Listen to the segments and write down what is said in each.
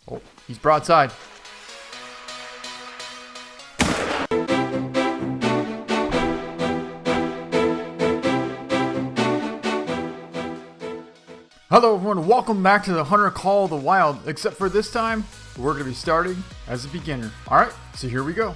Oh, he's broadside. Hello everyone, welcome back to the Hunter Call of the Wild, except for this time, we're going to be starting as a beginner. Alright, so here we go.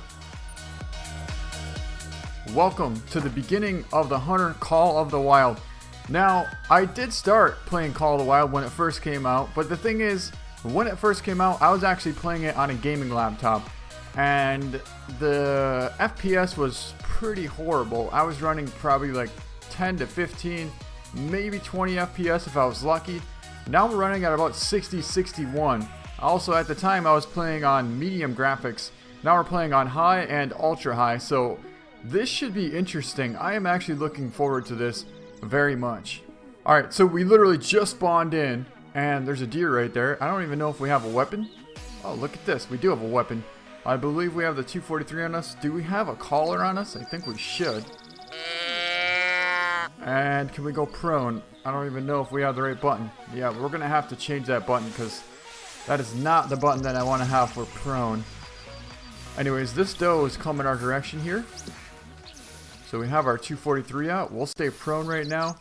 Welcome to the beginning of the Hunter Call of the Wild. Now, I did start playing Call of the Wild when it first came out, but the thing is, when it first came out, I was actually playing it on a gaming laptop, and the FPS was pretty horrible. I was running probably like 10 to 15, maybe 20 FPS if I was lucky. Now we're running at about 60, 61. Also at the time I was playing on medium graphics. Now we're playing on high and ultra high, so this should be interesting. I am actually looking forward to this very much. Alright, so we literally just spawned in, and there's a deer right there. I don't even know if we have a weapon. Oh, look at this. We do have a weapon. I believe we have the 243 on us. Do we have a collar on us? I think we should. And can we go prone? I don't even know if we have the right button. Yeah, we're going to have to change that button because that is not the button that I want to have for prone. Anyways, this doe is coming our direction here. So we have our 243 out. We'll stay prone right now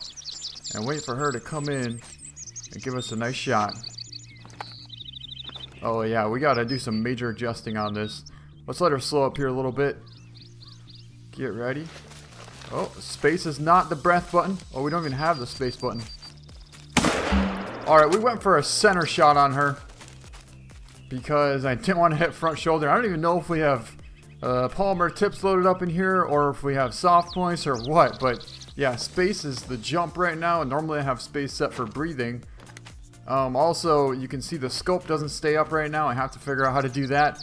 and wait for her to come in and give us a nice shot. Oh yeah, we got to do some major adjusting on this. Let's let her slow up here a little bit. Get ready. Oh, space is not the breath button. Oh, we don't even have the space button. Alright, we went for a center shot on her because I didn't want to hit front shoulder. I don't even know if we have polymer tips loaded up in here or if we have soft points or what. But yeah, space is the jump right now. And normally I have space set for breathing. Also, you can see the scope doesn't stay up right now. I have to figure out how to do that.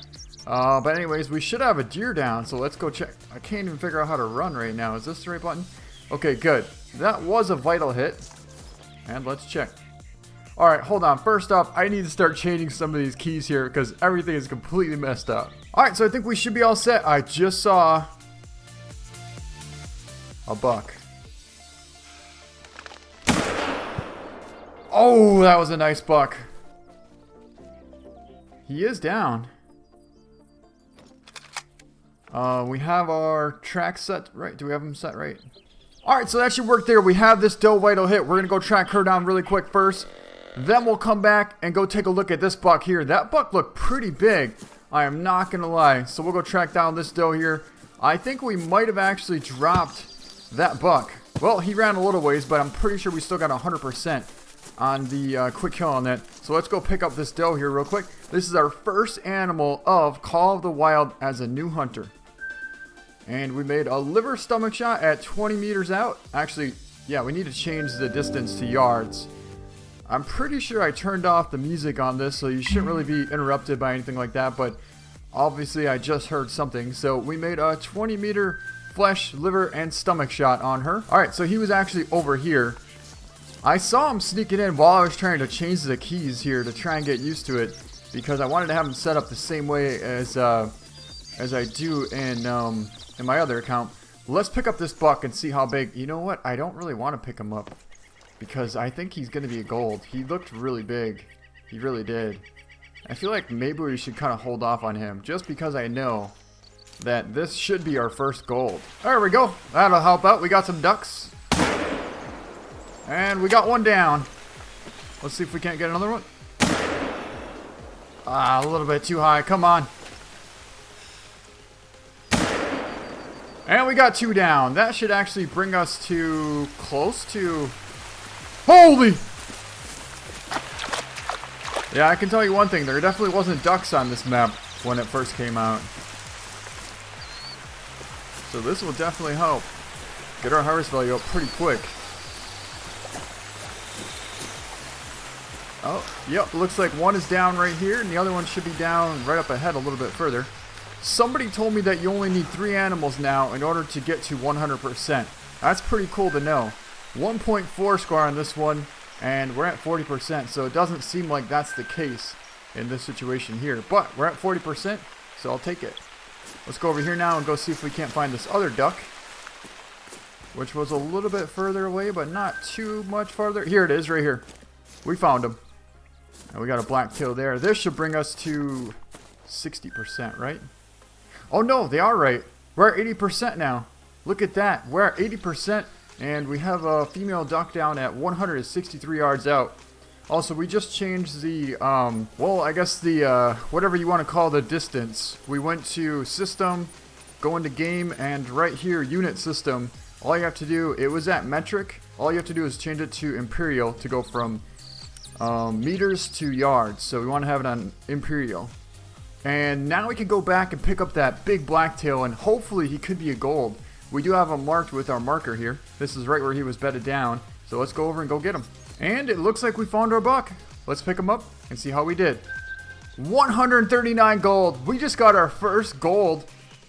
But anyways, we should have a deer down, so let's go check. I can't even figure out how to run right now. Is this the right button? Okay, good. That was a vital hit. And let's check. Alright, hold on. First off, I need to start changing some of these keys here because everything is completely messed up. Alright, so I think we should be all set. I just saw a buck. Oh, that was a nice buck. He is down. We have our track set right. Do we have them set right? Alright, so that should work there. We have this doe vital hit. We're going to go track her down really quick first. Then we'll come back and go take a look at this buck here. That buck looked pretty big. I am not going to lie. So we'll go track down this doe here. I think we might have actually dropped that buck. Well, he ran a little ways, but I'm pretty sure we still got 100% on the quick kill on that. So let's go pick up this doe here real quick. This is our first animal of Call of the Wild as a new hunter. And we made a liver stomach shot at 20 meters out. Actually, yeah, we need to change the distance to yards. I'm pretty sure I turned off the music on this, so you shouldn't really be interrupted by anything like that. But obviously, I just heard something. So we made a 20 meter flesh, liver, and stomach shot on her. Alright, so he was actually over here. I saw him sneaking in while I was trying to change the keys here to try and get used to it. Because I wanted to have him set up the same way as I do in my other account. Let's pick up this buck and see how big. You know what? I don't really want to pick him up because I think he's going to be a gold. He looked really big. He really did. I feel like maybe we should kind of hold off on him just because I know that this should be our first gold. There we go. That'll help out. We got some ducks. And we got one down. Let's see if we can't get another one. Ah, a little bit too high. Come on. And we got two down. That should actually bring us to close to... Holy! Yeah, I can tell you one thing. There definitely wasn't ducks on this map when it first came out. So this will definitely help get our harvest value up pretty quick. Oh, yep. Looks like one is down right here, and the other one should be down right up ahead a little bit further. Somebody told me that you only need 3 animals now in order to get to 100%. That's pretty cool to know. 1.4 score on this one, and we're at 40%, so it doesn't seem like that's the case in this situation here. But we're at 40%, so I'll take it. Let's go over here now and go see if we can't find this other duck, which was a little bit further away, but not too much farther. Here it is, right here. We found him. And we got a blacktail there. This should bring us to 60%, right? Oh no, they are right. We're at 80% now. Look at that. We're at 80%, and we have a female duck down at 163 yards out. Also, we just changed the, well, I guess the, whatever you want to call the distance. We went to system, go into game, and right here, unit system. All you have to do, it was at metric. All you have to do is change it to imperial to go from meters to yards. So we want to have it on imperial. And now we can go back and pick up that big blacktail, and hopefully he could be a gold. We do have him marked with our marker here. This is right where he was bedded down. So let's go over and go get him. And it looks like we found our buck. Let's pick him up and see how we did. 139 gold. We just got our first gold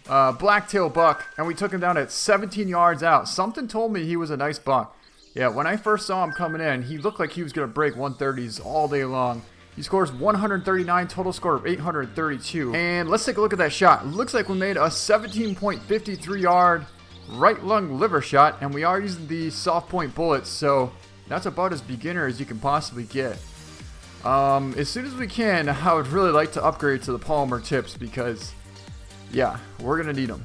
blacktail buck, and we took him down at 17 yards out. Something told me he was a nice buck. Yeah, when I first saw him coming in, he looked like he was going to break 130s all day long. He scores 139, total score of 832. And let's take a look at that shot. Looks like we made a 17.53 yard right lung liver shot, and we are using the soft point bullets, so that's about as beginner as you can possibly get. As soon as we can, I would really like to upgrade to the polymer tips because, yeah, we're going to need them.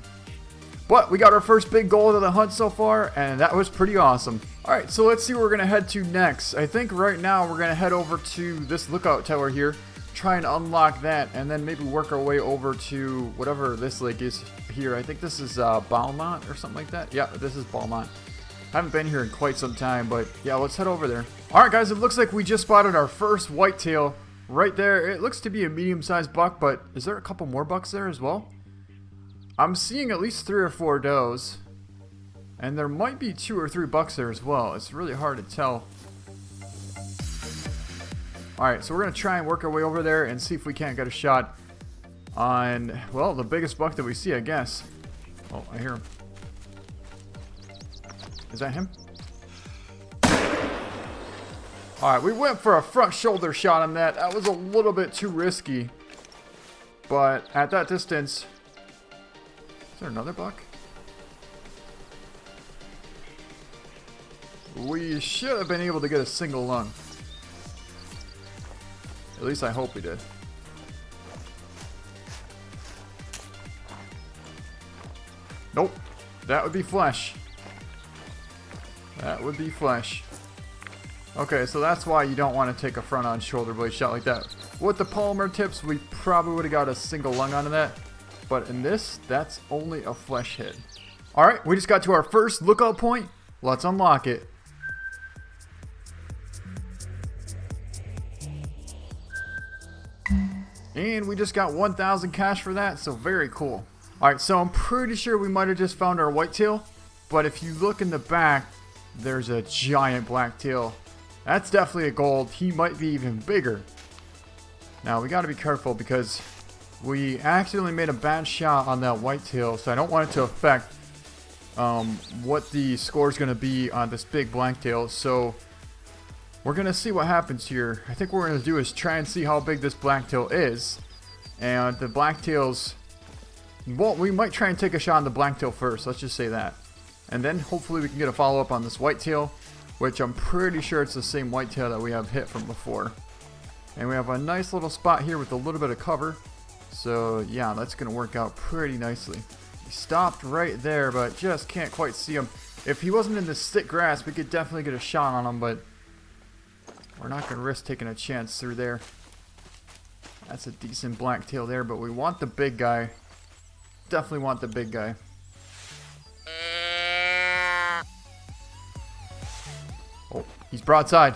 But we got our first big goal of the hunt so far, and that was pretty awesome. Alright, so let's see where we're going to head to next. I think right now we're going to head over to this lookout tower here, try and unlock that, and then maybe work our way over to whatever this lake is here. I think this is Beaumont or something like that. Yeah, this is Beaumont. I haven't been here in quite some time, but yeah, let's head over there. Alright guys, it looks like we just spotted our first whitetail right there. It looks to be a medium-sized buck, but is there a couple more bucks there as well? I'm seeing at least 3 or 4 does, and there might be 2 or 3 bucks there as well. It's really hard to tell. Alright, so we're going to try and work our way over there and see if we can't get a shot on, well, the biggest buck that we see, I guess. Oh, I hear him. Is that him? Alright, we went for a front shoulder shot on that. That was a little bit too risky, but at that distance... Is there another buck? We should have been able to get a single lung. At least I hope we did. Nope. That would be flesh. That would be flesh. Okay, so that's why you don't want to take a front-on shoulder blade shot like that. With the polymer tips, we probably would have got a single lung onto that. But in this, that's only a flesh hit. Alright, we just got to our first lookout point. Let's unlock it. And we just got 1,000 cash for that, so very cool. Alright, so I'm pretty sure we might have just found our whitetail. But if you look in the back, there's a giant blacktail. That's definitely a gold. He might be even bigger. Now, we got to be careful because we accidentally made a bad shot on that whitetail, so I don't want it to affect what the score is going to be on this big blacktail. So we're going to see what happens here. I think what we're going to do is try and see how big this blacktail is. And the blacktails, well, we might try and take a shot on the blacktail first. Let's just say that. And then hopefully we can get a follow-up on this whitetail, which I'm pretty sure it's the same whitetail that we have hit from before. And we have a nice little spot here with a little bit of cover. So yeah, that's going to work out pretty nicely. He stopped right there, but just can't quite see him. If he wasn't in this thick grass, we could definitely get a shot on him, but we're not going to risk taking a chance through there. That's a decent blacktail there, but we want the big guy. Definitely want the big guy. Oh, he's broadside.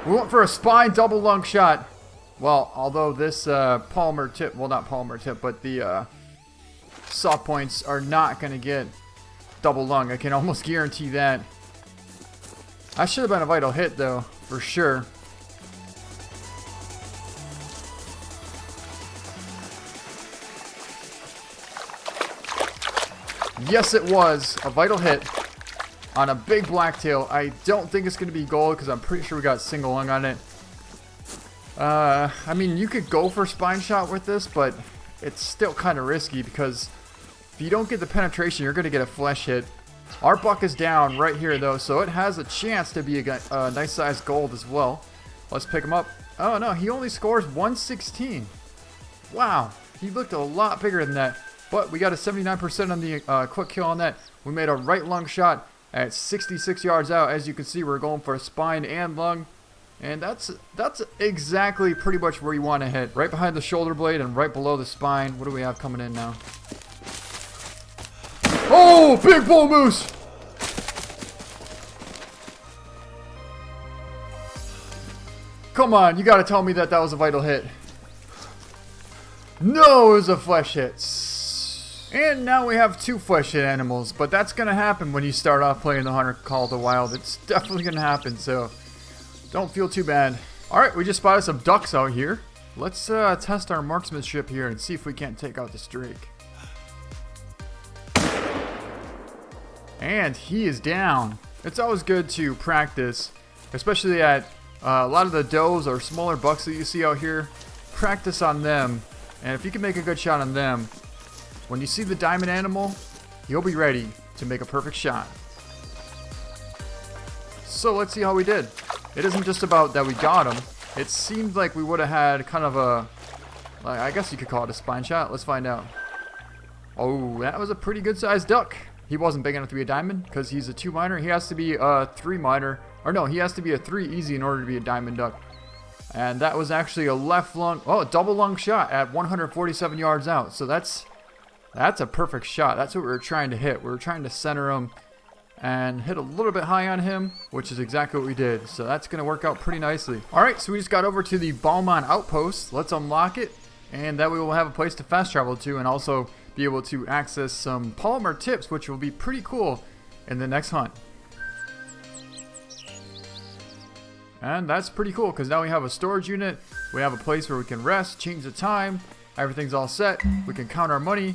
We went for a spine double lung shot. Well, although this polymer tip, well, not polymer tip, but the soft points are not going to get double lung. I can almost guarantee that. I should have been a vital hit, though, for sure. Yes, it was a vital hit on a big blacktail. I don't think it's going to be gold because I'm pretty sure we got single lung on it. I mean, you could go for spine shot with this, but it's still kind of risky because if you don't get the penetration, you're going to get a flesh hit. Our buck is down right here though, so it has a chance to be a nice sized gold as well. Let's pick him up. Oh no, he only scores 116. Wow, he looked a lot bigger than that. But we got a 79% on the quick kill on that. We made a right lung shot at 66 yards out. As you can see, we're going for a spine and lung. And that's exactly pretty much where you want to hit. Right behind the shoulder blade and right below the spine. What do we have coming in now? Oh, big bull moose! Come on, you gotta tell me that was a vital hit. No, it was a flesh hit. And now we have 2 flesh hit animals, but that's gonna happen when you start off playing the Hunter Call of the Wild. It's definitely gonna happen, so don't feel too bad. Alright, we just spotted some ducks out here. Let's test our marksmanship here and see if we can't take out this drake. And he is down. It's always good to practice, especially at a lot of the does or smaller bucks that you see out here. Practice on them, and if you can make a good shot on them, when you see the diamond animal, you'll be ready to make a perfect shot. So let's see how we did. It isn't just about that we got him. It seemed like we would have had kind of a, I guess you could call it a spine shot. Let's find out. Oh, that was a pretty good sized duck. He wasn't big enough to be a diamond because he's a 2 miner. He has to be a 3 miner. Or no, he has to be a 3 easy in order to be a diamond duck. And that was actually a left lung, a double lung shot at 147 yards out. So that's a perfect shot. That's what we were trying to hit. We were trying to center him and hit a little bit high on him, which is exactly what we did. So that's going to work out pretty nicely. Alright, so we just got over to the Balmont Outpost. Let's unlock it, and that way we'll have a place to fast travel to and also be able to access some polymer tips, which will be pretty cool in the next hunt. And that's pretty cool because now we have a storage unit, we have a place where we can rest, change the time, everything's all set, we can count our money,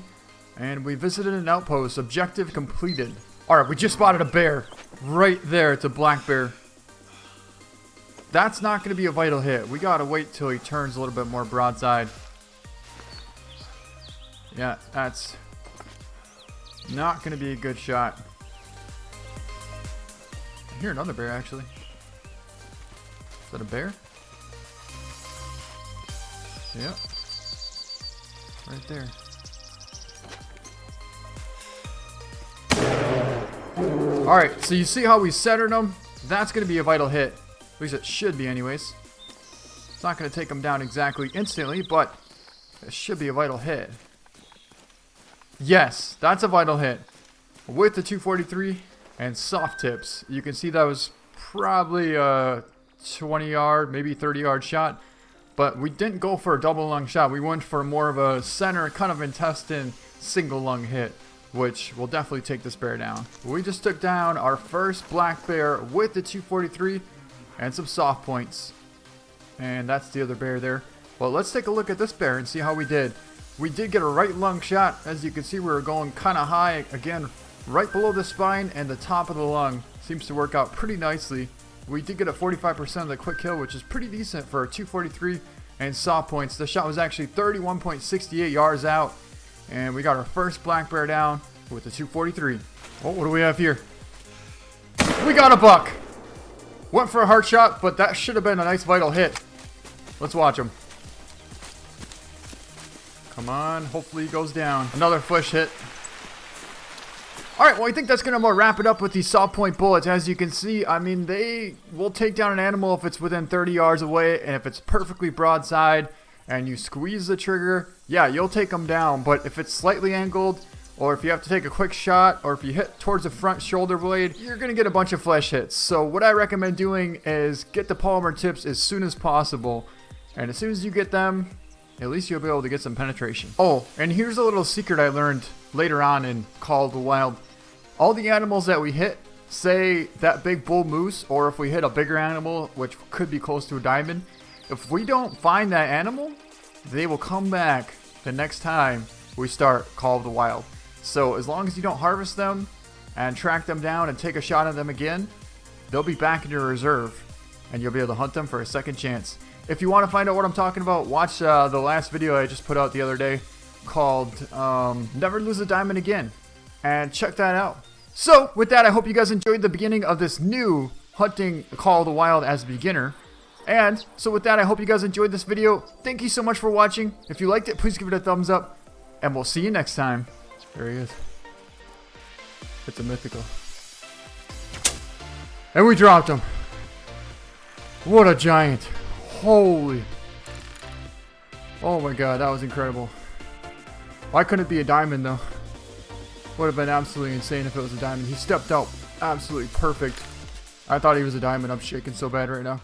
and we visited an outpost. Objective completed. Alright, we just spotted a bear. Right there, it's a black bear. That's not going to be a vital hit. We gotta wait till he turns a little bit more broadside. Yeah, that's not going to be a good shot. I hear another bear actually. Is that a bear? Yep. Right there. Alright, so you see how we centered him? That's going to be a vital hit. At least it should be anyways. It's not going to take him down exactly instantly, but it should be a vital hit. Yes, that's a vital hit. With the 243 and soft tips. You can see that was probably a 20 yard, maybe 30 yard shot. But we didn't go for a double lung shot. We went for more of a center kind of intestine single lung hit, which will definitely take this bear down. We just took down our first black bear with the 243 and some soft points. And that's the other bear there. Well, let's take a look at this bear and see how we did. We did get a right lung shot. As you can see, we were going kind of high. Again, right below the spine and the top of the lung. Seems to work out pretty nicely. We did get a 45% of the quick kill, which is pretty decent for a 243 and soft points. The shot was actually 31.68 yards out. And we got our first black bear down with the 243. Oh, what do we have here? We got a buck. Went for a hard shot, but that should have been a nice vital hit. Let's watch him. Come on, hopefully he goes down. Another flesh hit. Alright, well I think that's going to wrap it up with these soft point bullets. As you can see, I mean, they will take down an animal if it's within 30 yards away, and if it's perfectly broadside and you squeeze the trigger, yeah, you'll take them down. But if it's slightly angled, or if you have to take a quick shot, or if you hit towards the front shoulder blade, you're going to get a bunch of flesh hits. So what I recommend doing is get the polymer tips as soon as possible. And as soon as you get them, at least you'll be able to get some penetration. Oh, and here's a little secret I learned later on in Call of the Wild. All the animals that we hit, say that big bull moose, or if we hit a bigger animal, which could be close to a diamond, if we don't find that animal, they will come back the next time we start Call of the Wild. So as long as you don't harvest them and track them down and take a shot at them again, they'll be back in your reserve and you'll be able to hunt them for a second chance. If you want to find out what I'm talking about, watch the last video I just put out the other day called Never Lose a Diamond Again. And check that out. So with that, I hope you guys enjoyed the beginning of this new hunting Call of the Wild as a beginner. And so with that, I hope you guys enjoyed this video. Thank you so much for watching. If you liked it, please give it a thumbs up. And we'll see you next time. There he is. It's a mythical. And we dropped him. What a giant. Holy. Oh my god, that was incredible. Why couldn't it be a diamond though? Would have been absolutely insane if it was a diamond. He stepped out absolutely perfect. I thought he was a diamond. I'm shaking so bad right now.